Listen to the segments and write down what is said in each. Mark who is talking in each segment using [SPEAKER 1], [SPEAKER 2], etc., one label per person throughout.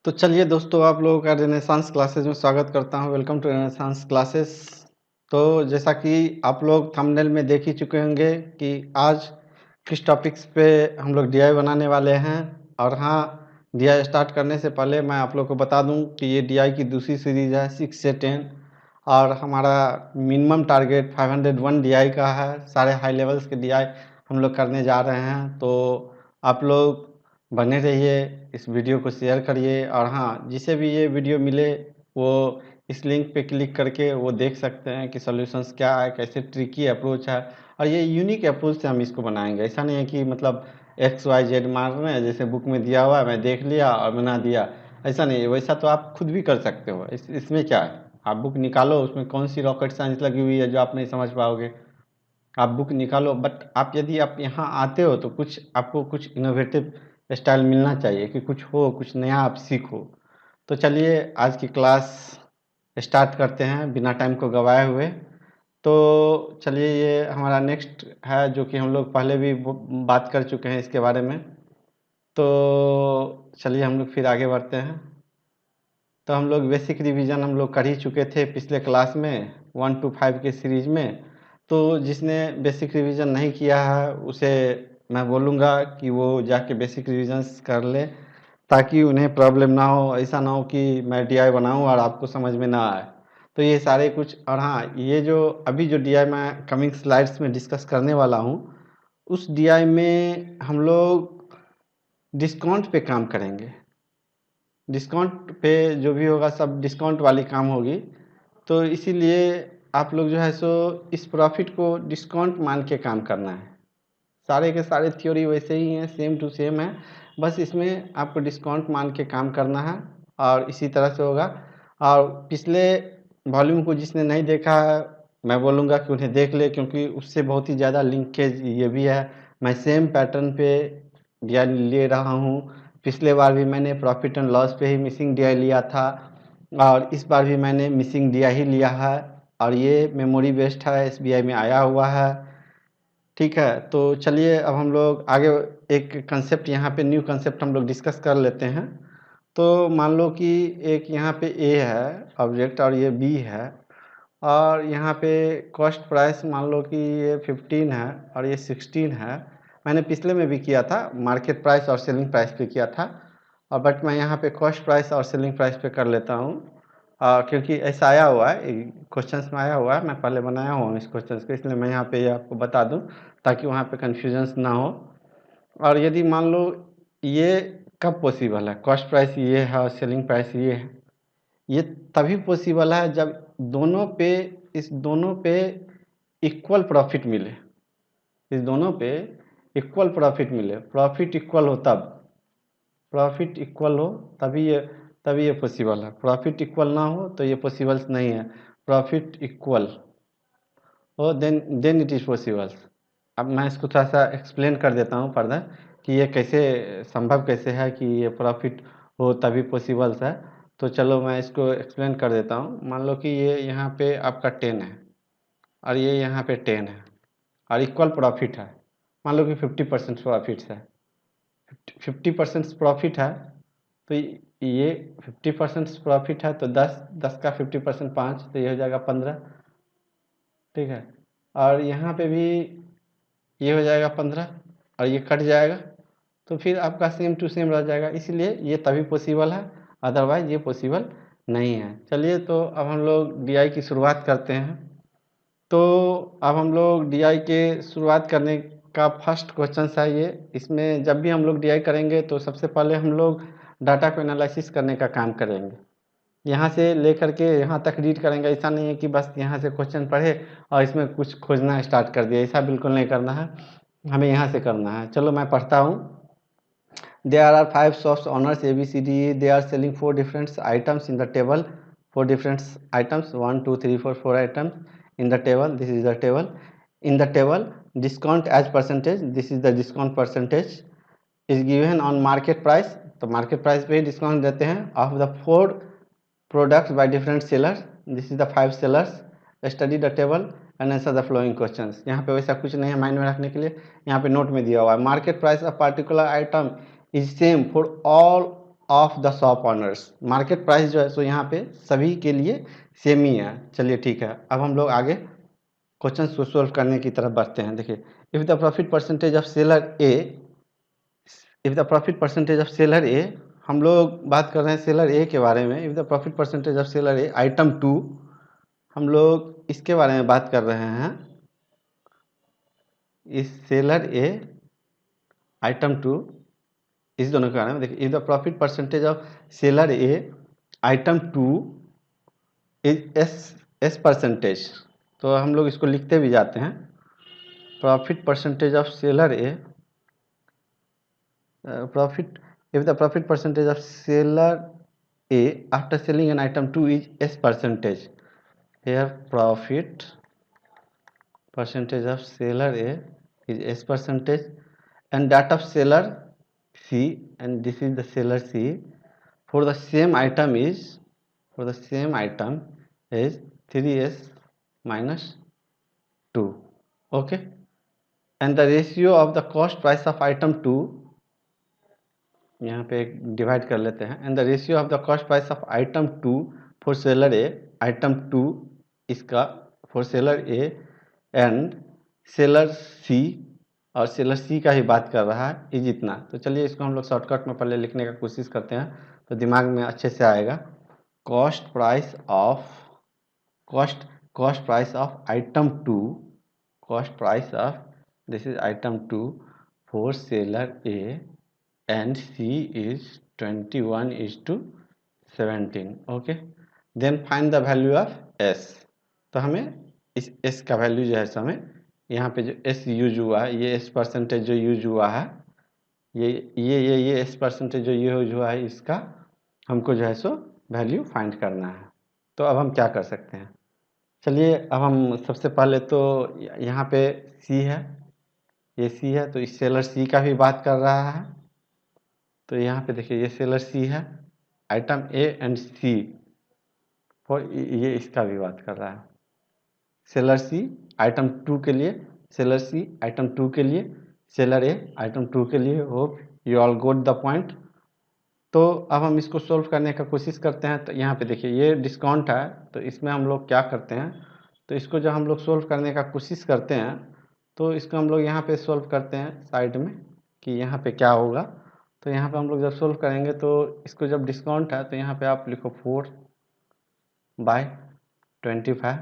[SPEAKER 1] तो चलिए दोस्तों, आप लोगों का रेनेसांस क्लासेस में स्वागत करता हूँ। Welcome to Renaissance classes. तो जैसा कि आप लोग थंबनेल में देख ही चुके होंगे कि आज किस टॉपिक्स पे हम लोग डीआई बनाने वाले हैं। और हाँ, डीआई स्टार्ट करने से पहले मैं आप लोग को बता दूं कि ये डीआई की दूसरी सीरीज़ है 6 से 10 और हमारा मिनिमम टारगेट 501 डीआई का है। सारे हाई लेवल्स के डीआई हम लोग करने जा रहे हैं। तो आप लोग बने रहिए, इस वीडियो को शेयर करिए और हाँ, जिसे भी ये वीडियो मिले वो इस लिंक पे क्लिक करके वो देख सकते हैं कि सॉल्यूशंस क्या है, कैसे ट्रिकी अप्रोच है। और ये यूनिक अप्रोच से हम इसको बनाएंगे। ऐसा नहीं है कि मतलब XYZ मार रहे हैं जैसे बुक में दिया हुआ है, मैं देख लिया और बना दिया। ऐसा नहीं है, वैसा तो आप खुद भी कर सकते हो। इसमें क्या है, आप बुक निकालो, उसमें कौन सी रॉकेट साइंस लगी हुई है जो आप नहीं समझ पाओगे। आप बुक निकालो, बट आप यदि आप यहाँ आते हो तो कुछ आपको कुछ इनोवेटिव स्टाइल मिलना चाहिए कि कुछ हो, कुछ नया आप सीखो। तो चलिए आज की क्लास स्टार्ट करते हैं बिना टाइम को गवाए हुए। तो चलिए, ये हमारा नेक्स्ट है जो कि हम लोग पहले भी बात कर चुके हैं इसके बारे में। तो चलिए हम लोग फिर आगे बढ़ते हैं। तो हम लोग बेसिक रिवीजन हम लोग कर ही चुके थे पिछले क्लास में 1 to 5 के सीरीज में। तो जिसने बेसिक रिवीजन नहीं किया है उसे मैं बोलूँगा कि वो जाके बेसिक रिविजन्स कर ले, ताकि उन्हें प्रॉब्लम ना हो। ऐसा ना हो कि मैं डीआई बनाऊँ और आपको समझ में ना आए। तो ये सारे कुछ, और हाँ, ये जो अभी जो डीआई मैं कमिंग स्लाइड्स में डिस्कस करने वाला हूँ, उस डीआई में हम लोग डिस्काउंट पे काम करेंगे। डिस्काउंट पे जो भी होगा सब डिस्काउंट वाली काम होगी। तो इसीलिए आप लोग जो है सो इस प्रॉफिट को डिस्काउंट मान के काम करना है। सारे के सारे थ्योरी वैसे ही हैं, सेम टू सेम है, बस इसमें आपको डिस्काउंट मान के काम करना है और इसी तरह से होगा। और पिछले वॉल्यूम को जिसने नहीं देखा है, मैं बोलूँगा कि उन्हें देख ले, क्योंकि उससे बहुत ही ज़्यादा लिंकेज ये भी है। मैं सेम पैटर्न पे डीआई ले रहा हूँ। पिछले बार भी मैंने प्रॉफिट एंड लॉस पे ही मिसिंग डीआई लिया था और इस बार भी मैंने मिसिंग डीआई ही लिया है। और ये मेमोरी बेस्ड है, एसबीआई में आया हुआ है। ठीक है, तो चलिए अब हम लोग आगे एक कंसेप्ट, यहाँ पे न्यू कंसेप्ट हम लोग डिस्कस कर लेते हैं। तो मान लो कि एक यहाँ पे ए है ऑब्जेक्ट और ये बी है, और यहाँ पे कॉस्ट प्राइस मान लो कि ये 15 है और ये 16 है। मैंने पिछले में भी किया था, मार्केट प्राइस और सेलिंग प्राइस पे किया था, और बट मैं यहाँ पे कॉस्ट प्राइस और सेलिंग प्राइस पे कर लेता हूँ। क्योंकि ऐसा आया हुआ है, क्वेश्चंस में आया हुआ है, मैं पहले बनाया हुआ इस क्वेश्चंस को, इसलिए मैं यहाँ पे ये आपको बता दूँ ताकि वहाँ पे कन्फ्यूजन्स ना हो। और यदि मान लो ये कब पॉसिबल है, कॉस्ट प्राइस ये है और सेलिंग प्राइस ये है, ये तभी पॉसिबल है जब दोनों पे, इस दोनों पे इक्वल प्रॉफिट मिले। इस दोनों पे इक्वल प्रॉफिट मिले, प्रॉफिट इक्वल हो तब, प्रॉफिट इक्वल हो तभी ये पॉसिबल है। प्रॉफिट इक्वल ना हो तो ये पॉसिबल नहीं है। प्रॉफिट इक्वल हो देन इट इज़ पॉसिबल। अब मैं इसको थोड़ा सा एक्सप्लेन कर देता हूँ फर्दर कि ये कैसे संभव कैसे है कि ये प्रॉफिट हो तभी पॉसिबल्स है। तो चलो मैं इसको एक्सप्लेन कर देता हूँ। मान लो कि ये यहाँ पे आपका 10 है और ये यहाँ पे 10 है और इक्वल प्रॉफिट है। मान लो कि 50% प्रॉफिट है, 50% प्रॉफिट है, तो ये 50% प्रॉफिट है तो 10 का 50% 5, तो ये हो जाएगा 15। ठीक है, और यहाँ पे भी ये हो जाएगा 15 और ये कट जाएगा, तो फिर आपका सेम टू सेम रह जाएगा। इसलिए ये तभी पॉसिबल है, अदरवाइज ये पॉसिबल नहीं है। चलिए, तो अब हम लोग डीआई की शुरुआत करते हैं। तो अब हम लोग डीआई के शुरुआत करने का फर्स्ट क्वेश्चन है ये। इसमें जब भी हम लोग डीआई करेंगे तो सबसे पहले हम लोग डाटा को एनालिसिस करने का काम करेंगे। यहाँ से लेकर के यहाँ तक रीड करेंगे। ऐसा नहीं है कि बस यहाँ से क्वेश्चन पढ़े और इसमें कुछ खोजना स्टार्ट कर दिया, ऐसा बिल्कुल नहीं करना है, हमें यहाँ से करना है। चलो मैं पढ़ता हूँ। There are 5 shops owners A, B, C, D, E. They are selling 4 different items in the table. 4 different items, 1, 2, 3, 4, 4 items in the table. This is the table. In the table, discount as percentage. This is the discount percentage is given on market price. तो market price पे ही discount देते हैं of the 4 products by different sellers. This is the 5 sellers. Study the table and answer the following questions. यहाँ पे वैसा कुछ नहीं है माइंड में रखने के लिए, यहाँ पे नोट में दिया हुआ है। Market price of particular item is same for all of the shop honours. Market price जो है सो यहाँ पे सभी के लिए सेम ही है। चलिए ठीक है, अब हम लोग आगे क्वेश्चन को सोल्व करने की तरफ बढ़ते हैं। देखिए, if the profit percentage of seller A, if the profit percentage of seller A, हम लोग बात कर रहे हैं सेलर ए के बारे में। If the profit percentage of seller A item 2, हम लोग इसके बारे में बात कर रहे हैं। इस सेलर ए आइटम 2, इस दोनों के बारे में देखिए। If the profit percentage of seller A item 2 is S percentage, तो हम लोग इसको लिखते भी जाते हैं। Profit percentage of seller A, profit, if the profit percentage of seller A after selling an item 2 is S percentage, here profit percentage of seller A is S percentage, and that of seller C, and this is the seller C, for the same item is 3S minus 2. Okay, and the ratio of the cost price of item 2, यहाँ पे divide कर लेते हैं। And the ratio of the cost price of item 2 for seller A, item 2 इसका for seller A and seller C, और seller सी का ही बात कर रहा है, इज इतना। तो चलिए इसको हम लोग शॉर्टकट में पहले लिखने का कोशिश करते हैं तो दिमाग में अच्छे से आएगा। Cost price of item 2, cost price of, this is item 2 for seller A and C is 21:17. Okay, then find the value of S। तो हमें इस S का वैल्यू जो है सो हमें यहाँ पे जो S यूज हुआ है, ये S परसेंटेज जो यूज हुआ है, ये S परसेंटेज जो यूज हुआ है, इसका हमको जो है सो वैल्यू फाइंड करना है। तो अब हम क्या कर सकते हैं, चलिए अब हम सबसे पहले तो यहाँ पे C है, ये C है, तो इस सेलर C का भी बात कर रहा है। तो यहाँ पे देखिए ये सेलर सी है, आइटम ए एंड सी, और ये इसका भी बात कर रहा है। सेलर सी आइटम 2 के लिए, सेलर सी आइटम 2 के लिए, सेलर ए आइटम 2 के लिए। Hope you all goat the point. तो अब हम इसको सोल्व करने का कोशिश करते हैं। तो यहाँ पे देखिए ये डिस्काउंट है, तो इसमें हम लोग क्या करते हैं, तो इसको जब हम लोग सोल्व करने का कोशिश करते हैं तो इसको हम लोग यहाँ पे सोल्व करते हैं साइड में कि यहाँ पे क्या होगा। तो यहाँ पे हम लोग जब सोल्व करेंगे तो इसको जब डिस्काउंट है तो यहाँ पे आप लिखो 4/25,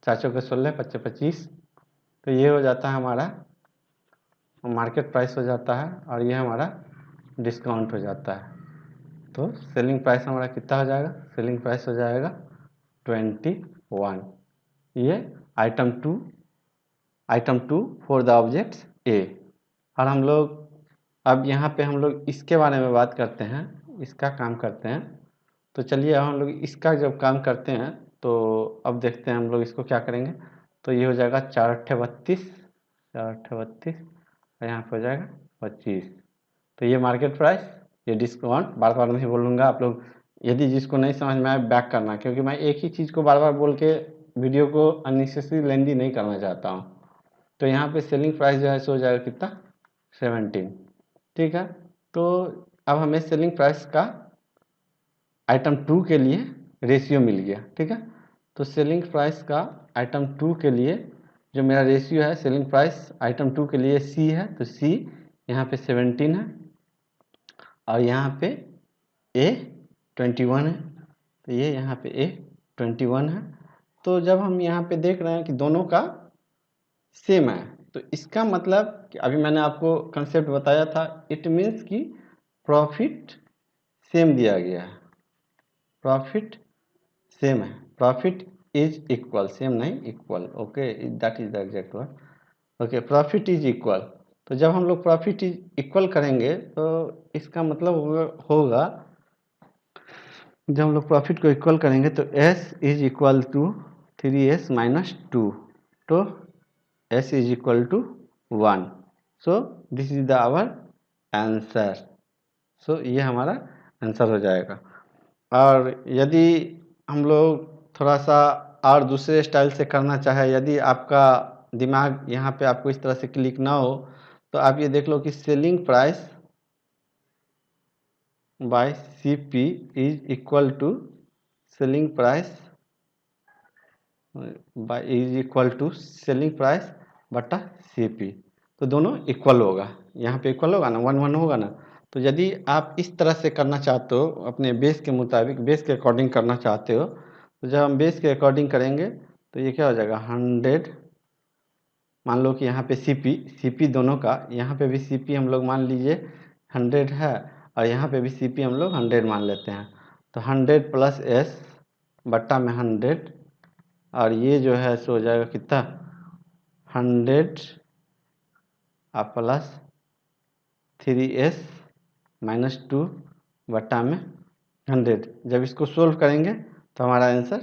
[SPEAKER 1] 4 चौके 16, 25 25, तो ये हो जाता है हमारा मार्केट प्राइस हो जाता है, और ये हमारा डिस्काउंट हो जाता है। तो सेलिंग प्राइस हमारा कितना हो जाएगा, सेलिंग प्राइस हो जाएगा 21। ये item 2 for the object A. और हम लोग अब यहाँ पे हम लोग इसके बारे में बात करते हैं, इसका काम करते हैं। तो चलिए अब हम लोग इसका जब काम करते हैं तो अब देखते हैं हम लोग इसको क्या करेंगे। तो ये हो जाएगा 4/32, 4/32, और यहाँ पे हो जाएगा 25। तो ये मार्केट प्राइस, ये डिस्काउंट, बार बार नहीं बोलूँगा, आप लोग यदि जिसको नहीं समझ में आए बैक करना, क्योंकि मैं एक ही चीज़ को बार बार बोल के वीडियो को अननेसेसरी लेंदी नहीं करना चाहता हूँ। तो यहाँ पे सेलिंग प्राइस जो है सो हो जाएगा कितना, 17। ठीक है, तो अब हमें सेलिंग प्राइस का आइटम 2 के लिए रेशियो मिल गया। ठीक है, तो सेलिंग प्राइस का आइटम 2 के लिए जो मेरा रेशियो है, सेलिंग प्राइस आइटम 2 के लिए C है, तो C यहाँ पे 17 है, और यहाँ पे A 21 है, तो ये यहाँ पे A 21 है। तो जब हम यहाँ पे देख रहे हैं कि दोनों का सेम है, तो इसका मतलब कि अभी मैंने आपको कंसेप्ट बताया था, इट मीन्स कि प्रॉफिट सेम दिया गया है, प्रॉफिट सेम है, प्रॉफिट इज इक्वल, सेम नहीं equal. Okay, that is the exact word. Okay, profit is equal. तो जब हम लोग प्रॉफिट इज इक्वल करेंगे तो इसका मतलब होगा, जब हम लोग प्रॉफिट को इक्वल करेंगे तो S is equal to 3S minus 2, तो S is equal to 1। So this is the our answer. So ये हमारा आंसर हो जाएगा। और यदि हम लोग थोड़ा सा और दूसरे स्टाइल से करना चाहे, यदि आपका दिमाग यहाँ पे आपको इस तरह से क्लिक ना हो, तो आप ये देख लो कि selling price by C P is equal to selling price बटा सी पी। तो दोनों इक्वल होगा, यहाँ पे इक्वल होगा ना, 1 1 होगा ना। तो यदि आप इस तरह से करना चाहते हो, अपने बेस के मुताबिक, बेस के अकॉर्डिंग करना चाहते हो, तो जब हम बेस के अकॉर्डिंग करेंगे तो ये क्या हो जाएगा 100। मान लो कि यहाँ पे सी पी दोनों का, यहाँ पे भी सी पी हम लोग मान लीजिए 100 है, और यहाँ पे भी सी पी हम लोग 100 मान लेते हैं। तो 100 प्लस एस बट्टा में 100, और ये जो है सो हो जाएगा कितना 100 प्लस 3s माइनस 2 बट्टा में 100। जब इसको सोल्व करेंगे तो हमारा आंसर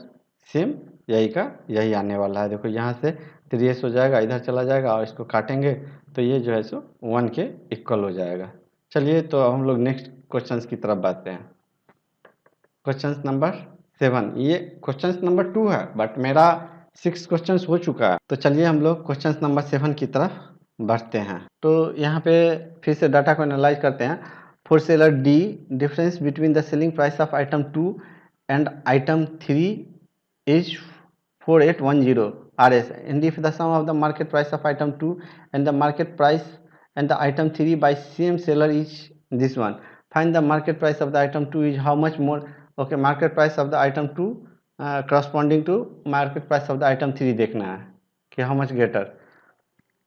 [SPEAKER 1] सेम यही का यही आने वाला है। देखो यहाँ से 3s हो जाएगा, इधर चला जाएगा, और इसको काटेंगे तो ये जो है सो 1 के इक्वल हो जाएगा। चलिए तो अब हम लोग नेक्स्ट क्वेश्चन की तरफ बढ़ते हैं। क्वेश्चन नंबर 7, ये क्वेश्चन नंबर 2 है, बट मेरा 6 क्वेश्चन हो चुका है। तो चलिए हम लोग क्वेश्चन नंबर 7 की तरफ बढ़ते हैं। तो यहाँ पे फिर से डाटा को एनालाइज करते हैं। For seller D, difference between the selling price of item 2 and item 3 is 4810 RS, and if the sum of the market price of item 2 and the market price and the item 3 by same seller is this one, find the market price of the item 2 is how much more. Okay, market price of the item 2 corresponding to market price of the item 3 देखना है कि how much greater।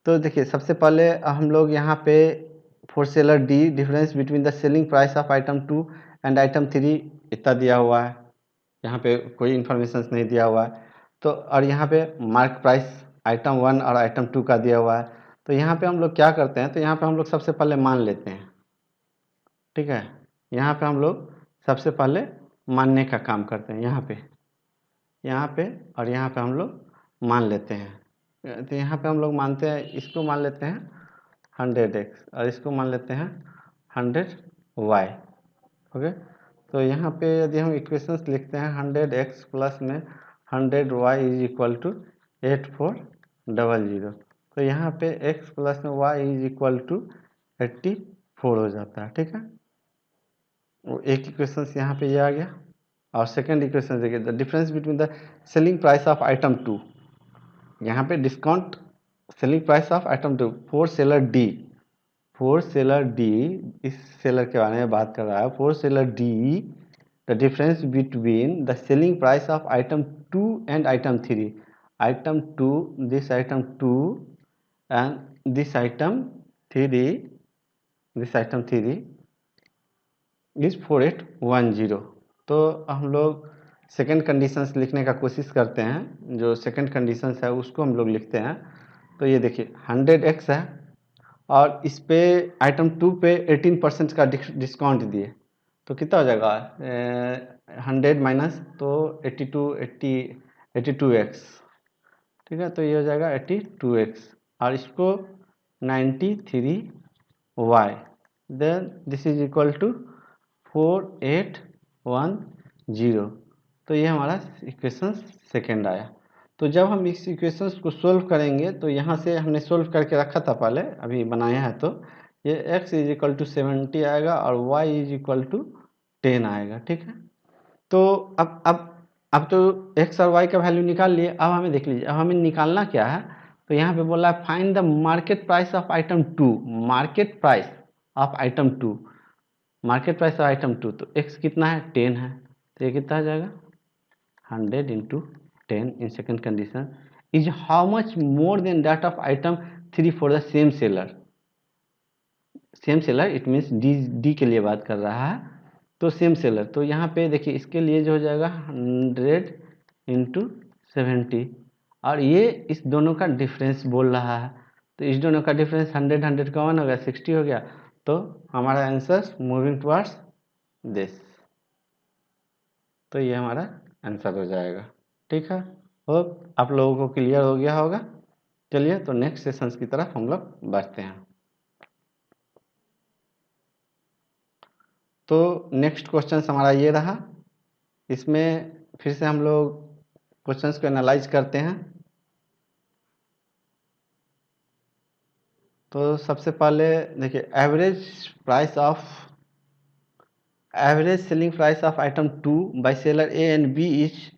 [SPEAKER 1] तो देखिए सबसे पहले हम लोग यहाँ पे for seller D, difference between the selling price of item 2 and item 3 इतना दिया हुआ है, यहाँ पे कोई इन्फॉर्मेशन नहीं दिया हुआ है। तो और यहाँ पे मार्क प्राइस आइटम 1 और आइटम 2 का दिया हुआ है। तो यहाँ पे हम लोग क्या करते हैं, तो यहाँ पे हम लोग सबसे पहले मान लेते हैं, ठीक है। यहाँ पे हम लोग सबसे पहले मानने का काम करते हैं, यहाँ पे और यहाँ पे हम लोग मान लेते हैं। तो यहाँ पे हम लोग मानते हैं, इसको मान लेते हैं 100x और इसको मान लेते हैं 100y। ओके, तो यहाँ पे यदि हम इक्वेशंस लिखते हैं 100x प्लस में 100y इज इक्वल टू 8400, तो यहाँ पे x प्लस में y इज इक्वल टू 84 हो जाता है, ठीक है। वो एक इक्वेशन यहाँ पे ये आ गया। और सेकंड इक्वेशन देखिए, the difference between the selling price of item 2, यहाँ पे discount selling price of item 2 for seller D, इस सेलर के बारे में बात कर रहा है। For seller D, the difference between the selling price of item 2 and item 3, item 2, this item 2 and this item 3 is 4810। तो हम लोग सेकंड कंडीशंस लिखने का कोशिश करते हैं, जो सेकंड कंडीशंस है उसको हम लोग लिखते हैं। तो ये देखिए 100x है, और इस पे आइटम 2 पे 18% का डिस्काउंट दिए, तो कितना हो जाएगा 100 माइनस तो 82x, ठीक है। तो ये हो जाएगा 82x, और इसको 93y, then this is equal to 4810। तो ये हमारा इक्वेशन सेकेंड आया। तो जब हम इस इक्वेशन को सोल्व करेंगे, तो यहाँ से हमने सोल्व करके रखा था पहले, अभी बनाया है, तो ये x इज इक्वल टू 70 आएगा और y इज इक्वल टू 10 आएगा, ठीक है। तो अब तो x और y का वैल्यू निकाल लिए। अब हमें देख लीजिए, अब हमें निकालना क्या है। तो यहाँ पे बोला है find the market price of item 2, market price of item 2, market price of item 2। तो x कितना है 10 है, तो ये कितना आ जाएगा 100 into 10 in second condition is how much more than that of item 3 for the same seller. Same seller it means D के लिए बात कर रहा है, तो सेम सेलर। तो यहाँ पे देखिए इसके लिए जो हो जाएगा 100 इंटू 70, और ये इस दोनों का डिफरेंस बोल रहा है। तो इस दोनों का डिफरेंस 100 100 का 1 हो गया, 60 हो गया। तो हमारा आंसर मूविंग टुवर्ड्स दिस, तो ये हमारा आंसर हो जाएगा, ठीक है। होप आप लोगों को क्लियर हो गया होगा। चलिए तो नेक्स्ट सेशंस की तरफ हम लोग बढ़ते हैं। तो नेक्स्ट क्वेश्चन हमारा ये रहा, इसमें फिर से हम लोग क्वेश्चंस को एनालाइज करते हैं। तो सबसे पहले देखिए average price of average selling price of item 2 by seller A and B is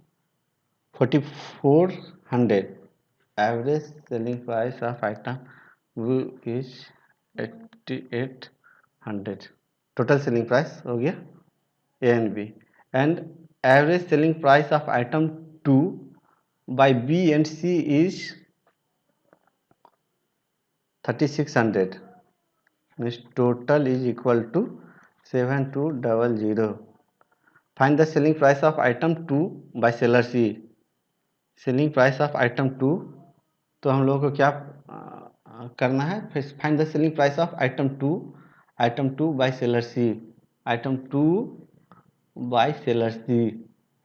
[SPEAKER 1] 4400. Average selling price of item B is 8800. Total selling price हो गया A and B, and average selling price of item 2 by B and C is 3600. Means total is equal to 7200. Find the selling price of item 2 by seller C. Selling price of item 2, तो हम लोगों को क्या करना है, find the selling price of item 2 by seller C. Item 2 by seller C,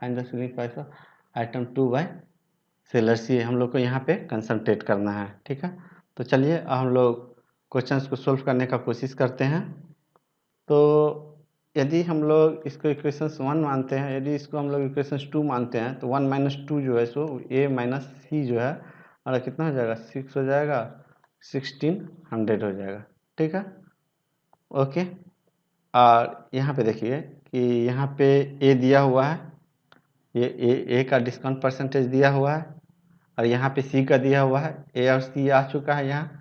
[SPEAKER 1] find the selling price of item 2 by seller C हम लोग को यहाँ पे कंसंट्रेट करना है. ठीक है, तो चलिए हम लोग क्वेश्चंस को सोल्व करने का कोशिश करते हैं. तो यदि हम लोग इसको इक्वेशंस 1 मानते हैं, यदि इसको हम लोग इक्वेशंस 2 मानते हैं, तो 1 माइनस 2 जो है सो ए माइनस सी जो है हमारा कितना हो जाएगा, 6 हो जाएगा, 1600 हो जाएगा. ठीक है, ओके. और यहाँ पे देखिए कि यहाँ पे ए दिया हुआ है, ये ए का डिस्काउंट परसेंटेज दिया हुआ है, और यहाँ पे सी का दिया हुआ है. ए और सी आ चुका है यहाँ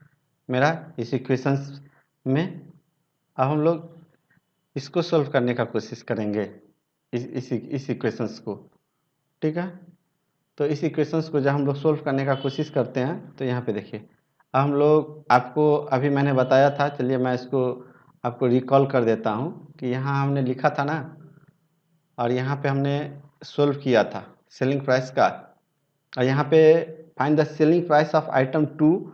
[SPEAKER 1] मेरा इस इक्वेशंस में. अब हम लोग इसको सॉल्व करने का कोशिश करेंगे, इस इक्वेशंस को. ठीक है, तो इस इक्वेशंस को जब हम लोग सॉल्व करने का कोशिश करते हैं, तो यहाँ पे देखिए हम लोग, आपको अभी मैंने बताया था, चलिए मैं इसको आपको रिकॉल कर देता हूँ कि यहाँ हमने लिखा था ना, और यहाँ पे हमने सोल्व किया था सेलिंग प्राइस का, और यहाँ पे find the selling price of item 2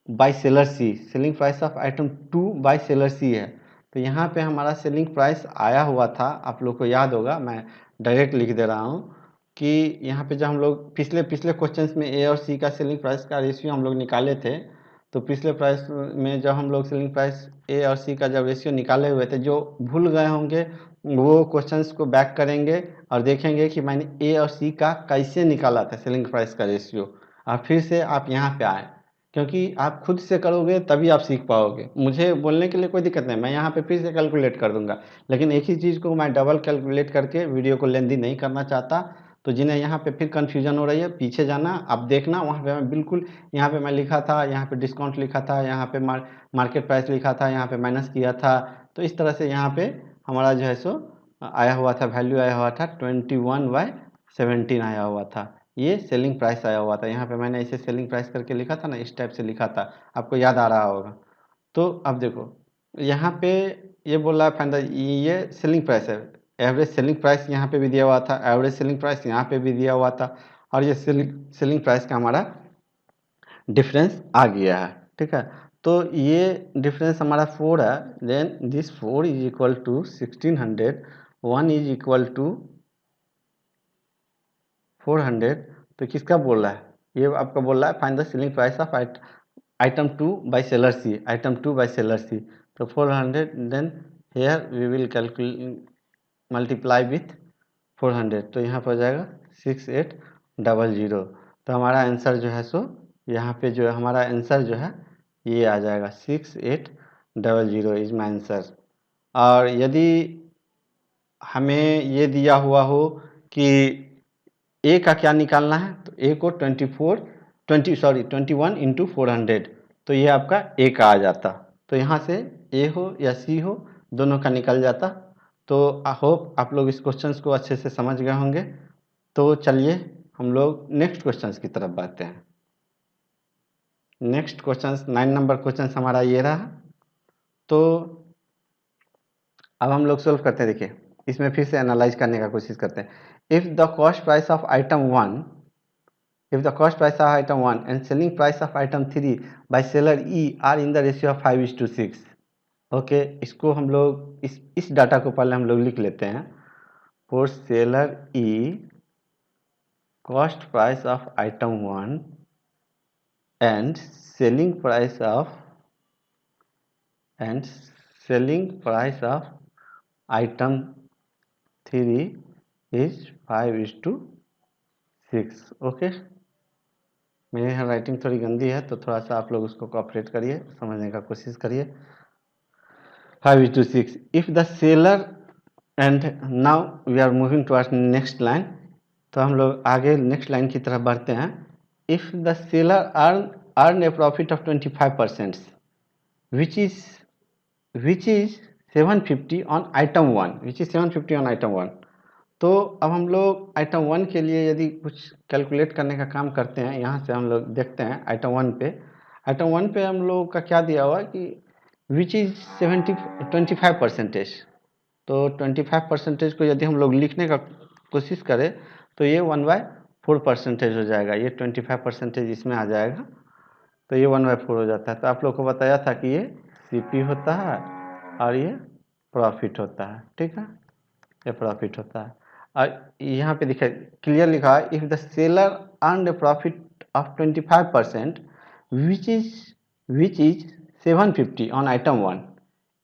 [SPEAKER 1] by seller C. Selling price of item 2 by seller C है, तो यहाँ पे हमारा सेलिंग प्राइस आया हुआ था, आप लोग को याद होगा, मैं डायरेक्ट लिख दे रहा हूँ कि यहाँ पे जब हम लोग पिछले क्वेश्चंस में ए और सी का सेलिंग प्राइस का रेशियो हम लोग निकाले थे, तो पिछले प्राइस में जब हम लोग सेलिंग प्राइस ए और सी का जब रेशियो निकाले हुए थे, जो भूल गए होंगे वो क्वेश्चंस को बैक करेंगे और देखेंगे कि मैंने ए और सी का कैसे निकाला था सेलिंग प्राइस का रेशियो, और फिर से आप यहाँ पे आए, क्योंकि आप खुद से करोगे तभी आप सीख पाओगे. मुझे बोलने के लिए कोई दिक्कत नहीं, मैं यहाँ पे फिर से कैलकुलेट कर दूंगा, लेकिन एक ही चीज़ को मैं डबल कैलकुलेट करके वीडियो को लेंदी नहीं करना चाहता. तो जिन्हें यहाँ पे फिर कन्फ्यूजन हो रही है, पीछे जाना, आप देखना, वहाँ पे मैं बिल्कुल, यहाँ पे मैं लिखा था, यहाँ पे डिस्काउंट लिखा था, यहाँ पे मार्केट प्राइस लिखा था, यहाँ पे माइनस किया था. तो इस तरह से यहाँ पे हमारा जो है सो आया हुआ था, वैल्यू आया हुआ था 21/17 आया हुआ था. ये सेलिंग प्राइस आया हुआ था, यहाँ पे मैंने इसे सेलिंग प्राइस करके लिखा था ना, इस टाइप से लिखा था, आपको याद आ रहा होगा. तो अब देखो यहाँ पे ये बोल रहा है फाइंड द, ये सेलिंग प्राइस है, एवरेज सेलिंग प्राइस यहाँ पे भी दिया हुआ था, एवरेज सेलिंग प्राइस यहाँ पे भी दिया हुआ था, और ये सेलिंग प्राइस का हमारा डिफरेंस आ गया है. ठीक है, तो ये डिफरेंस हमारा 4 है, then this 4 is equal to 1600, 1 is equal to 400. तो किसका बोल रहा है, ये आपका बोल रहा है find the selling price of item 2 by seller C. Item 2 by seller C, तो 400, then here we will calculate multiply with 400, तो यहाँ पर हो जाएगा 6800. तो हमारा आंसर जो है सो यहाँ पे जो है हमारा आंसर जो है ये आ जाएगा 6800 इज माई आंसर. और यदि हमें ये दिया हुआ हो कि ए का क्या निकालना है, तो ए को 21 इंटू 400, तो ये आपका ए का आ जाता. तो यहाँ से ए हो या सी हो, दोनों का निकल जाता. तो आई होप आप लोग इस क्वेश्चंस को अच्छे से समझ गए होंगे. तो चलिए हम लोग नेक्स्ट क्वेश्चंस की तरफ बढ़ते हैं. नेक्स्ट क्वेश्चंस 9 नंबर क्वेश्चन हमारा ये रहा. तो अब हम लोग सोल्व करते हैं. देखिए इसमें फिर से एनालाइज करने का कोशिश करते हैं. If the cost price of item 1, if the cost price of item 1 and selling price of item 3 by seller E are in the ratio of 5:6. Okay, इसको हम लोग इस डाटा को पहले हम लोग लिख लेते हैं. For seller E, cost price of item 1 and selling price of item 3 is 5:6. Okay, मेरी हैंड राइटिंग थोड़ी गंदी है, तो थोड़ा सा आप लोग उसको कोऑपरेट करिए, समझने का कोशिश करिए. 5:6. If the seller and now we are moving towards next line. तो हम लोग आगे नेक्स्ट लाइन की तरफ बढ़ते हैं। If the seller earn A profit of 25% which is 750 on item one, which is 750 on item one. तो अब हम लोग आइटम वन के लिए यदि कुछ कैलकुलेट करने का काम करते हैं, यहाँ से हम लोग देखते हैं आइटम वन पे। आइटम वन पे हम लोग का क्या दिया हुआ कि विच इज 25%। तो 25% को यदि हम लोग लिखने का कोशिश करें तो ये 1/4% हो जाएगा। ये 25% इसमें आ जाएगा, तो ये 1/4 हो जाता है। तो आप लोग को बताया था कि ये सीपी होता है और ये प्रॉफिट होता है, ठीक है, ये प्रॉफिट होता है। और यहाँ पे दिखा क्लियर लिखा है, if the seller earn A profit of 25% which is 750 on item one,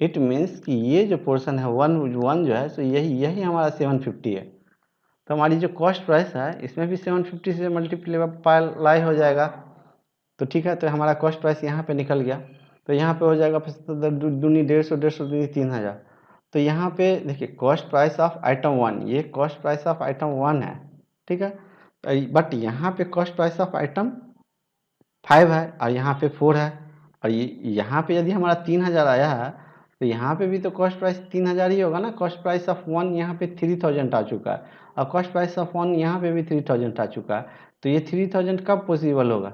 [SPEAKER 1] it means कि ये जो पोर्शन है वन वन जो है, सो यही हमारा 750 है। तो हमारी जो कॉस्ट प्राइस है इसमें भी 750 से मल्टीप्लाई हो जाएगा। तो ठीक है, तो हमारा कॉस्ट प्राइस यहाँ पे निकल गया। तो यहाँ पे हो जाएगा दूनी 150, 150 दूनी 3000। तो यहाँ पे देखिए cost price of item one, ये cost price of item one है, ठीक है। बट यहाँ पे कॉस्ट प्राइस ऑफ आइटम 5 है और यहाँ पे 4 है। और यहाँ पे यदि हमारा 3000 आया है तो यहाँ पे भी तो कॉस्ट प्राइस 3000 ही होगा ना। कॉस्ट प्राइस ऑफ वन यहाँ पे 3000 आ चुका है और कॉस्ट प्राइस ऑफ वन यहाँ पे भी 3000 आ चुका है। तो ये 3000 कब पॉसिबल होगा?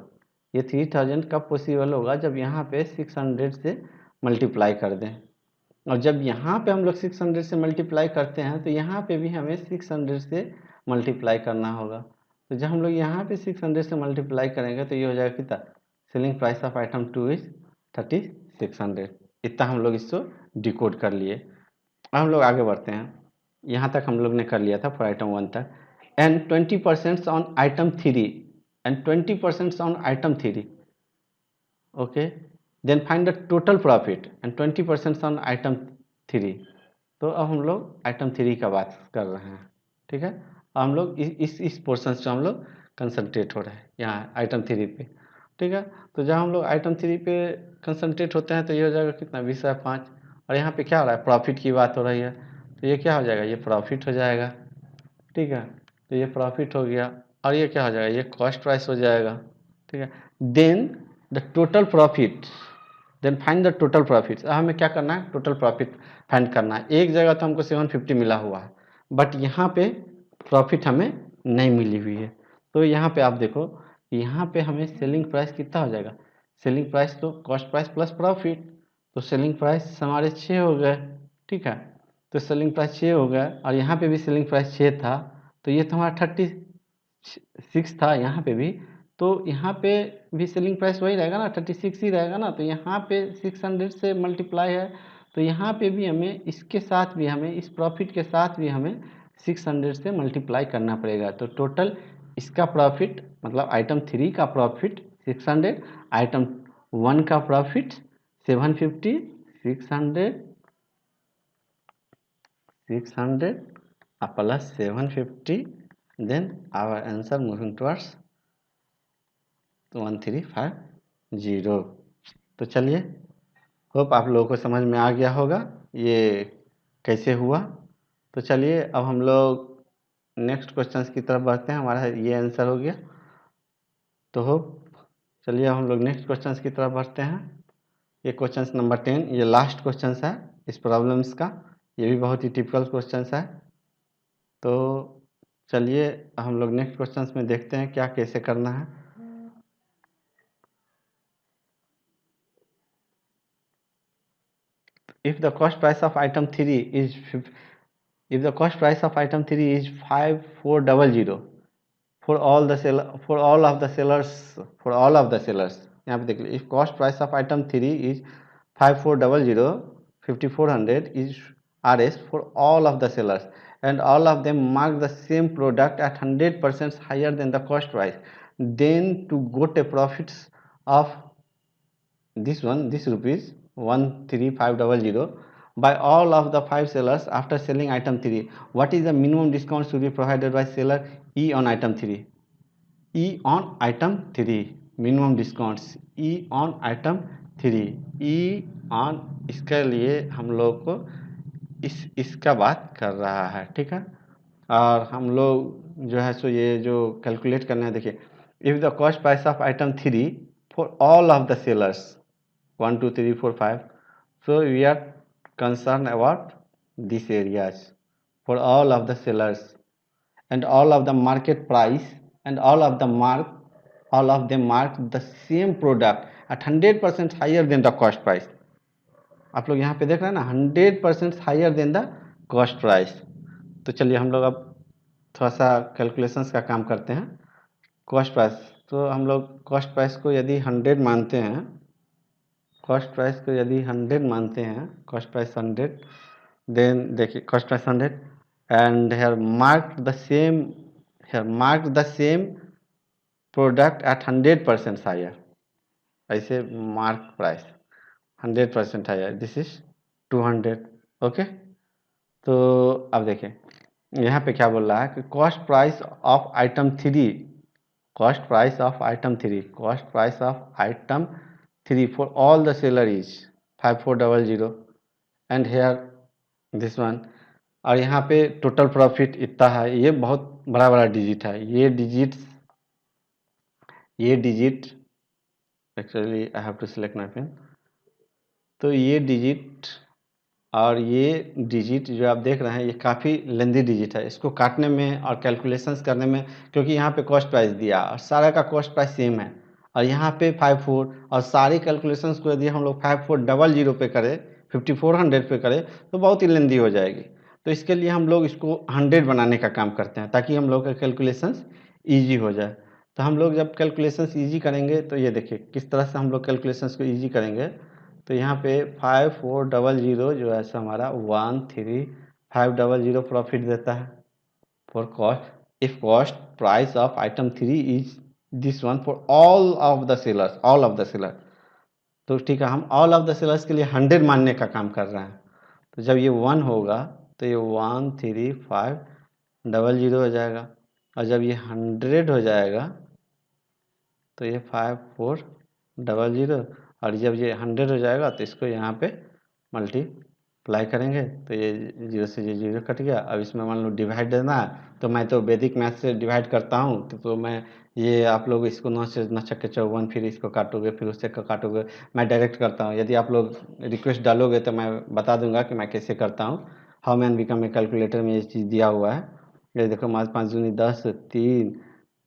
[SPEAKER 1] ये 3000 कब पॉसिबल होगा? जब यहाँ पे 600 से मल्टीप्लाई कर दें। और जब यहाँ पे हम लोग 600 से मल्टीप्लाई करते हैं तो यहाँ पे भी हमें 600 से मल्टीप्लाई करना होगा। तो जब हम लोग यहाँ पे 600 से मल्टीप्लाई करेंगे तो ये हो जाएगा कितना? Selling price of item two is 3600। इतना हम लोग इसको डिकोड कर लिए। अब हम लोग आगे बढ़ते हैं। यहाँ तक हम लोग ने कर लिया था फॉर आइटम वन तक। And 20% on item three, and 20% on item three, okay. Then find the total profit and 20% on item three. तो अब हम लोग आइटम थ्री का बात कर रहे हैं, ठीक है। हम लोग इस पोर्शन से हम लोग कंसंट्रेट हो रहे हैं यहाँ आइटम थ्री पे, ठीक है। तो जब हम लोग आइटम थ्री पे कंसंट्रेट होते हैं तो ये हो जाएगा कितना? 20/5। और यहाँ पे क्या हो रहा है? प्रॉफिट की बात हो रही है, तो ये क्या हो जाएगा? ये प्रॉफिट हो जाएगा, ठीक है। तो ये प्रॉफिट हो गया। और ये क्या हो जाएगा? ये कॉस्ट प्राइस हो जाएगा, ठीक है। Then the total profit, then find the total profit. अब हमें क्या करना है? टोटल प्रॉफिट फाइंड करना है। एक जगह तो हमको 750 मिला हुआ है बट यहाँ पे प्रॉफिट हमें नहीं मिली हुई है। तो यहाँ पे आप देखो, यहाँ पे हमें सेलिंग प्राइस कितना हो जाएगा? सेलिंग प्राइस तो कॉस्ट प्राइस प्लस प्रॉफिट, तो सेलिंग प्राइस हमारे 6 हो गए, ठीक है। तो सेलिंग प्राइस 6 हो गया और यहाँ पे भी सेलिंग प्राइस 6 था, तो ये तो हमारा 36 था यहाँ पे भी। तो यहाँ पे भी सेलिंग प्राइस वही रहेगा ना, 36 ही रहेगा ना। तो यहाँ पे 600 से मल्टीप्लाई है, तो यहाँ पे भी हमें इसके साथ भी हमें इस प्रॉफिट के साथ भी हमें 600 से मल्टीप्लाई करना पड़ेगा। तो टोटल इसका प्रॉफिट मतलब आइटम थ्री का प्रॉफिट 600, आइटम वन का profit 750, 600 plus 750, then our answer moving towards 1350। तो चलिए, होप आप लोगों को समझ में आ गया होगा ये कैसे हुआ। तो चलिए अब हम लोग नेक्स्ट क्वेश्चंस की तरफ बढ़ते हैं। हमारा ये आंसर हो गया। तो होप, चलिए अब हम लोग नेक्स्ट क्वेश्चंस की तरफ बढ़ते हैं। ये क्वेश्चंस नंबर 10, ये लास्ट क्वेश्चंस है इस प्रॉब्लम्स का। ये भी बहुत ही टिपिकल क्वेश्चंस है। तो चलिए हम लोग नेक्स्ट क्वेश्चंस में देखते हैं क्या कैसे करना है। If the cost price of item 3 is if the cost price of item 3 is 5400 for all the seller for all of the sellers यहाँ पे देख लीजिए, if cost price of item 3 is 5400, 5400 is RS for all of the sellers and all of them mark the same product at 100% higher than the cost price, then to got a profits of this rupees 13500 by all of the 5 sellers after selling item 3, what is the minimum discount should be provided by seller E on item 3? E on item 3 minimum discounts, E on item 3, E on, इसके लिए हम लोग को इसका बात कर रहा है, ठीक है। और हम लोग जो है सो ये जो कैलकुलेट करना है, देखिए, if the cost price of item 3 for all of the sellers 1 2 3 4 5, so we are concerned about these areas for all of the sellers and all of the market price and all of them mark the same product at 100% higher than the cost price. आप लोग यहाँ पे देख रहे हैं ना, 100% higher than the cost price. तो चलिए हम लोग अब थोड़ा सा कैलकुलेशंस का काम करते हैं। कॉस्ट प्राइस, तो हम लोग कॉस्ट प्राइस को यदि 100 मानते हैं, कॉस्ट प्राइस को यदि 100 मानते हैं, कॉस्ट प्राइस 100, देन देखिए cost price 100 and here mark the same product at 100% higher, ऐसे mark price 100% higher, this is 200, okay. तो अब देखें यहाँ पे क्या बोल रहा है कि cost price of item 3, cost price of item 3, cost price of item 3 for all the seller is 5400 and here this one. और यहाँ पे टोटल प्रॉफिट इतना है, ये बहुत बड़ा बड़ा डिजिट है, ये digit actually I have to select my pen. तो ये डिजिट और ये डिजिट जो आप देख रहे हैं, ये काफ़ी लेंदी डिजिट है, इसको काटने में और कैलकुलेशंस करने में, क्योंकि यहाँ पे कॉस्ट प्राइस दिया और सारा का कॉस्ट प्राइस सेम है, और यहाँ पे 54, और सारी कैलकुलेशंस को यदि हम लोग 5400 पे करें, 5400 पे करें, तो बहुत ही लेंदी हो जाएगी। तो इसके लिए हम लोग इसको 100 बनाने का काम करते हैं, ताकि हम लोग का कैलकुलेशंस ईजी हो जाए। तो हम लोग जब कैलकुलेशंस ईजी करेंगे, तो ये देखिए किस तरह से हम लोग कैलकुलेशंस को ईजी करेंगे। तो यहाँ पे 5400 जो है सो हमारा 13500 प्रॉफिट देता है for cost, if cost price of item 3 is this one for all of the sellers, all of the seller. तो ठीक है, हम ऑल ऑफ द सेलर्स के लिए 100 मानने का काम कर रहे हैं। तो जब ये 1 होगा तो ये 13500 हो जाएगा, और जब ये 100 हो जाएगा तो ये 5400, और जब ये 100 हो जाएगा तो इसको यहाँ पे मल्टीप्लाई करेंगे, तो ये 0 से ये 0 कट गया। अब इसमें मान लो डिवाइड देना है, तो मैं तो वैदिक मैथ से डिवाइड करता हूँ, तो मैं ये आप लोग इसको 9 से 9 छक्के 54, फिर इसको काटोगे, फिर उससे काटोगे, मैं डायरेक्ट करता हूँ। यदि आप लोग रिक्वेस्ट डालोगे तो मैं बता दूंगा कि मैं कैसे करता हूँ। How man become a calculator में ये चीज़ दिया हुआ है। ये देखो, 5 दूनी 10,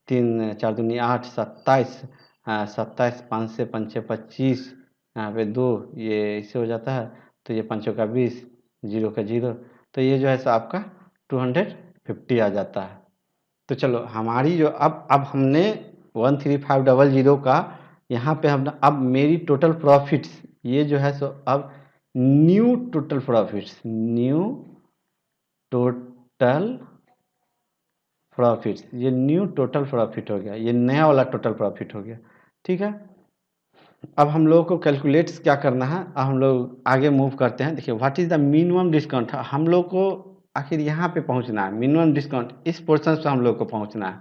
[SPEAKER 1] 3 4 दूनी 8, 27, 27, 5 से 5 6 25, यहाँ पे 2, ये इससे हो जाता है, तो ये 5 का 20, 0 का 0, तो ये जो है सो आपका 250 आ जाता है। तो चलो हमारी जो अब हमने 13500 का यहाँ पे हमने, अब मेरी टोटल प्रॉफिट्स, ये जो है सो अब new total profits, new total profits, ये न्यू टोटल प्रॉफिट हो गया, ये नया वाला टोटल प्रॉफिट हो गया, ठीक है। अब हम लोगों को कैलकुलेट्स क्या करना है, अब हम लोग आगे मूव करते हैं। देखिए, what is the minimum discount, हम लोग को आखिर यहाँ पे पहुँचना है, मिनिमम डिस्काउंट इस पोर्शन से हम लोग को पहुँचना है।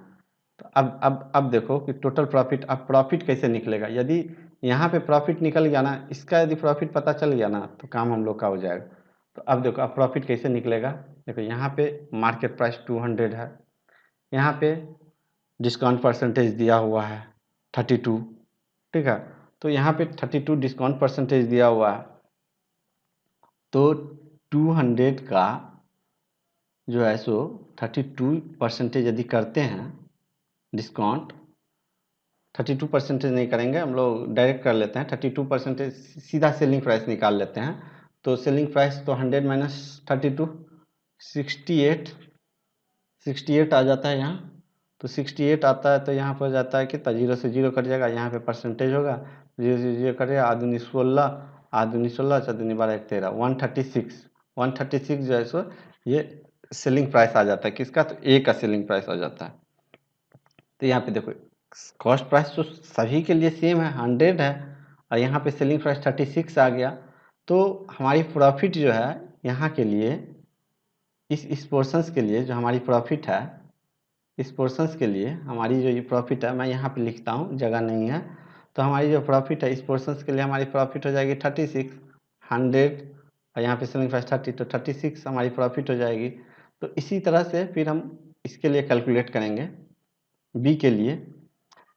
[SPEAKER 1] तो अब देखो कि टोटल प्रॉफिट, अब प्रॉफिट कैसे निकलेगा। यदि यहाँ पे प्रॉफिट निकल गया ना, इसका यदि प्रॉफिट पता चल गया ना, तो काम हम लोग का हो जाएगा। तो अब देखो, अब प्रॉफिट कैसे निकलेगा। देखो यहाँ पे मार्केट प्राइस 200 है, यहाँ पे डिस्काउंट परसेंटेज दिया हुआ है 32, ठीक है। तो यहाँ पे 32 डिस्काउंट परसेंटेज दिया हुआ है, तो 200 का जो है सो 32% यदि करते हैं डिस्काउंट, 32% नहीं करेंगे हम लोग, डायरेक्ट कर लेते हैं 32%, सीधा सेलिंग प्राइस निकाल लेते हैं। तो सेलिंग प्राइस तो 100 माइनस 32, 68 आ जाता है यहाँ। तो 68 आता है, तो यहाँ पर जाता है कि 0 से 0 कट जाएगा, यहाँ पे परसेंटेज होगा, 0 से 0 कटेगा, आदुनी 16, आदुनी 16, चौदुनी 12, 1 13, 136 जो है सो ये सेलिंग प्राइस आ जाता है किसका, तो ए का सेलिंग प्राइस आ जाता है। तो यहाँ पे देखो, कॉस्ट प्राइस तो सभी के लिए सेम है, 100 है, और यहाँ पे सेलिंग प्राइस 36 आ गया। तो हमारी प्रॉफिट जो है यहाँ के लिए, इस पोर्शंस के लिए जो हमारी प्रॉफिट है, इस पोर्शंस के लिए हमारी जो ये प्रॉफिट है, मैं यहाँ पे लिखता हूँ, जगह नहीं है। तो हमारी जो प्रॉफिट है इस पोर्शंस के लिए, हमारी प्रॉफिट हो जाएगी 36, 100 और यहाँ पे सेलिंग प्राइस 30 तो 36 हमारी प्रॉफिट हो जाएगी। तो इसी तरह से फिर हम इसके लिए कैलकुलेट करेंगे बी के लिए।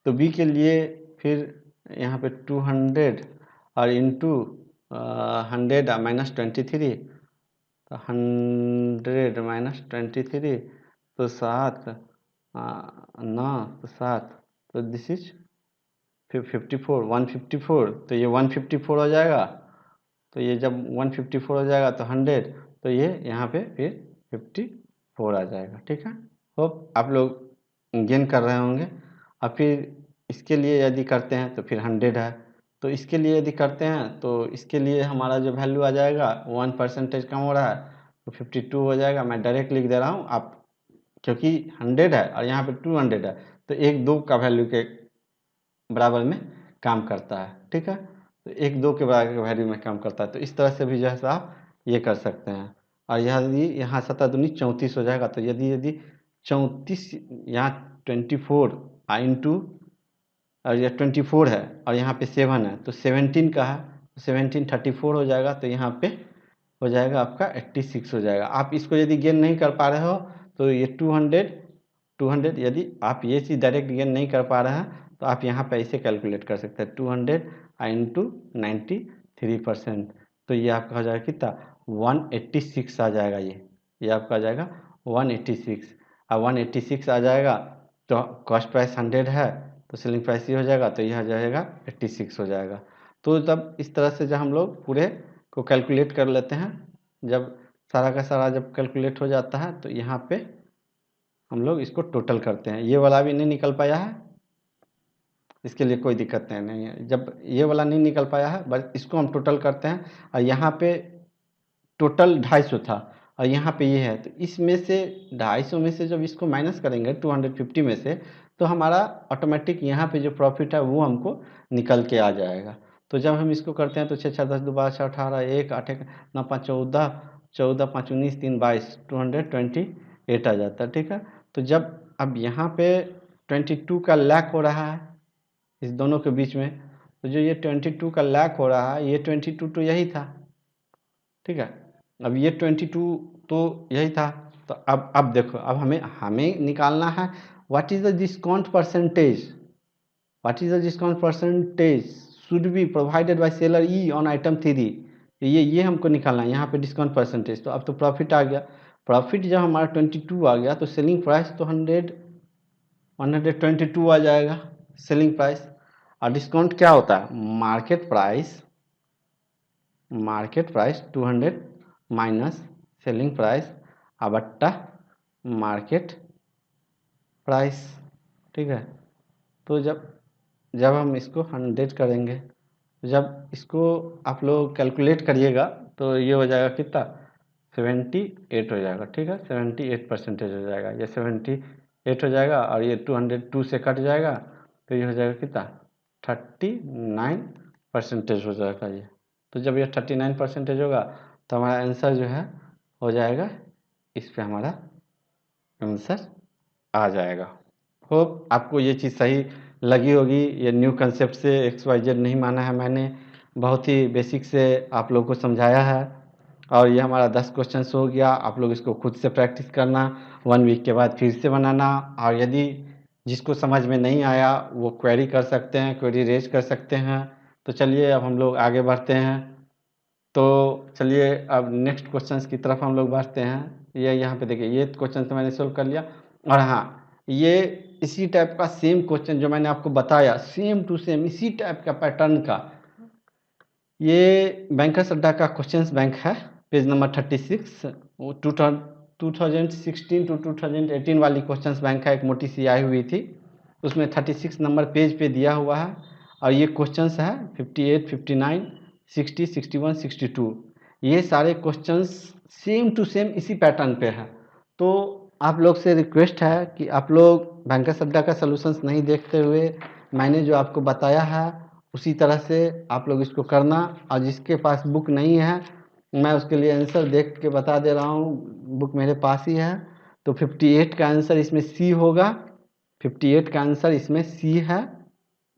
[SPEAKER 1] तो बी के लिए फिर यहाँ पे 200 और इंटू 100 माइनस 23, तो 100 माइनस 23 तो 7 9 तो 7 तो दिस इज 54 154, तो ये 154 हो जाएगा। तो ये जब 154 हो जाएगा तो 100, तो ये यहाँ पे फिर 54 आ जाएगा। ठीक है, होप आप लोग गेन कर रहे होंगे। और फिर इसके लिए यदि करते हैं तो फिर 100 है, तो इसके लिए यदि करते हैं तो इसके लिए हमारा जो वैल्यू आ जाएगा 1% कम हो रहा है तो 52 हो जाएगा। मैं डायरेक्ट लिख दे रहा हूँ, आप क्योंकि 100 है और यहाँ पे 200 है तो 1-2 का वैल्यू के बराबर में काम करता है। ठीक है, तो 1-2 के बराबर के वैल्यू में काम करता है। तो इस तरह से भी जो है आप ये कर सकते हैं। और यदि यहाँ 7 दूनी 34 हो जाएगा, तो यदि 34 यहाँ 24 इंटू और यह 24 है और यहाँ पे 7 है तो 17 का है, तो 17 34 हो जाएगा। तो यहाँ पे हो जाएगा आपका 86 हो जाएगा। आप इसको यदि गेन नहीं कर पा रहे हो तो ये 200 यदि आप ये चीज़ डायरेक्ट गेन नहीं कर पा रहे हैं तो आप यहाँ पे ऐसे कैलकुलेट कर सकते हैं 200 इंटू 93%, तो ये आपका हो जाएगा कितना 186 आ जाएगा। ये आपका आ जाएगा 186। अब 186 आ जाएगा तो कॉस्ट प्राइस 100 है तो सेलिंग प्राइस ये हो जाएगा, तो यह हो जाएगा 86 हो जाएगा। तो तब इस तरह से जब हम लोग पूरे को कैलकुलेट कर लेते हैं, जब सारा का सारा जब कैलकुलेट हो जाता है तो यहाँ पे हम लोग इसको टोटल करते हैं। ये वाला भी नहीं निकल पाया है, इसके लिए कोई दिक्कत नहीं है। जब ये वाला नहीं निकल पाया है बस इसको हम टोटल करते हैं, और यहाँ पे टोटल 250 था और यहाँ पे ये है, तो इसमें से 250 में से जब इसको माइनस करेंगे 250 में से, तो हमारा ऑटोमेटिक यहाँ पे जो प्रॉफिट है वो हमको निकल के आ जाएगा। तो जब हम इसको करते हैं तो 6 6 10 2 12 6 18 1 8 1 9 5 14 14 5 19 3 22 228 आ जाता है। ठीक है, तो जब अब यहाँ पे 22 का लैक हो रहा है इस दोनों के बीच में, तो जो ये 22 का लैक हो रहा है, ये 22 तो यही था। ठीक है, अब ये 22 तो यही था। तो अब देखो, अब हमें निकालना है what is the discount percentage, what is the discount percentage should be provided by seller E on item 3। ये हमको निकालना है यहाँ पे डिस्काउंट परसेंटेज। तो अब तो प्रॉफिट आ गया, प्रॉफिट जब हमारा 22 आ गया तो सेलिंग प्राइस तो 122 आ जाएगा सेलिंग प्राइस। और डिस्काउंट क्या होता है, market price 200 minus selling price बट्टा मार्केट प्राइस। ठीक है, तो जब हम इसको 100 करेंगे, जब इसको आप लोग कैलकुलेट करिएगा तो ये हो जाएगा कितना 78 हो जाएगा। ठीक है, 78% हो जाएगा, ये 78 हो जाएगा और ये 202 से कट जाएगा तो ये हो जाएगा कितना 39% हो जाएगा ये। तो जब ये 39% होगा तो हमारा आंसर जो है हो जाएगा, इस पे हमारा आंसर आ जाएगा। होप आपको ये चीज़ सही लगी होगी। ये न्यू कंसेप्ट से XYZ नहीं माना है मैंने, बहुत ही बेसिक से आप लोगों को समझाया है। और ये हमारा 10 क्वेश्चन हो गया। आप लोग इसको खुद से प्रैक्टिस करना, 1 वीक के बाद फिर से बनाना। और यदि जिसको समझ में नहीं आया वो क्वेरी कर सकते हैं, क्वेरी रेज कर सकते हैं। तो चलिए अब हम लोग आगे बढ़ते हैं। तो चलिए अब नेक्स्ट क्वेश्चंस की तरफ हम लोग बढ़ते हैं। ये यहाँ पे देखिए, ये क्वेश्चन तो मैंने सोल्व कर लिया। और हाँ, ये इसी टाइप का सेम क्वेश्चन जो मैंने आपको बताया, सेम टू सेम इसी टाइप का पैटर्न का, ये बैंकर्स अड्डा का क्वेश्चंस बैंक है, पेज नंबर 36। 2016 टू 2018 वाली क्वेश्चंस बैंक है, एक मोटी सी आई हुई थी, उसमें 36 नंबर पेज पे दिया हुआ है। और ये क्वेश्चंस है 58, 59, 60, 61, 62। ये सारे क्वेश्चंस सेम टू सेम इसी पैटर्न पे है। तो आप लोग से रिक्वेस्ट है कि आप लोग बैंकर्स अड्डा का सॉल्यूशंस नहीं देखते हुए मैंने जो आपको बताया है उसी तरह से आप लोग इसको करना। और जिसके पास बुक नहीं है मैं उसके लिए आंसर देख के बता दे रहा हूँ, बुक मेरे पास ही है। तो 58 का आंसर इसमें सी होगा, 58 का आंसर इसमें सी है।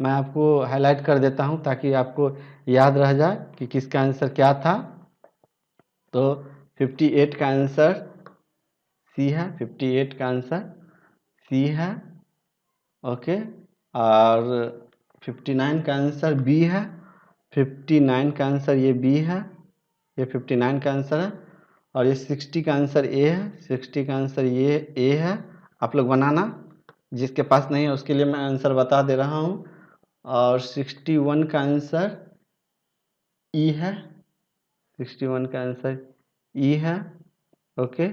[SPEAKER 1] मैं आपको हाईलाइट कर देता हूँ ताकि आपको याद रह जाए कि किसका आंसर क्या था। तो 58 का आंसर सी है, 58 का आंसर सी है। ओके, और 59 का आंसर बी है, 59 का आंसर ये बी है, ये 59 का आंसर है। और ये 60 का आंसर ए है, 60 का आंसर ये ए है। आप लोग बनाना, जिसके पास नहीं है उसके लिए मैं आंसर बता दे रहा हूँ। और 61 का आंसर ई है, 61 का आंसर ई है। ओके,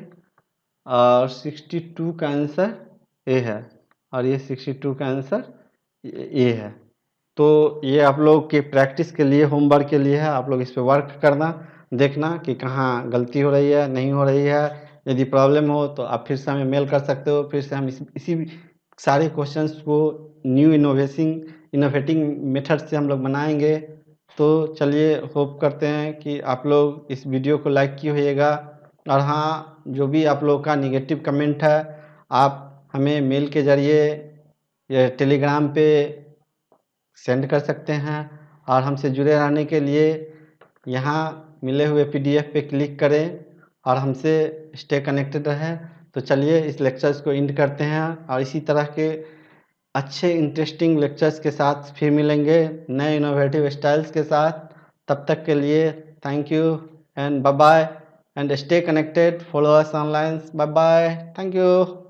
[SPEAKER 1] और 62 का आंसर ए है, और ये 62 का आंसर ए है। तो ये आप लोग के प्रैक्टिस के लिए, होमवर्क के लिए है। आप लोग इस पे वर्क करना, देखना कि कहाँ गलती हो रही है, नहीं हो रही है। यदि प्रॉब्लम हो तो आप फिर से हमें मेल कर सकते हो, फिर से हम इसी सारे क्वेश्चंस को न्यू इनोवेटिंग मेथड से हम लोग बनाएंगे। तो चलिए, होप करते हैं कि आप लोग इस वीडियो को लाइक किए होइएगा। और हाँ, जो भी आप लोग का निगेटिव कमेंट है, आप हमें मेल के ज़रिए या टेलीग्राम पे सेंड कर सकते हैं। और हमसे जुड़े रहने के लिए यहाँ मिले हुए PDF पे क्लिक करें और हमसे स्टे कनेक्टेड रहें। तो चलिए, इस लेक्चर्स को एंड करते हैं, और इसी तरह के अच्छे इंटरेस्टिंग लेक्चर्स के साथ फिर मिलेंगे, नए इनोवेटिव स्टाइल्स के साथ। तब तक के लिए thank you and bye bye, and stay connected, follow us online. Bye bye, thank you.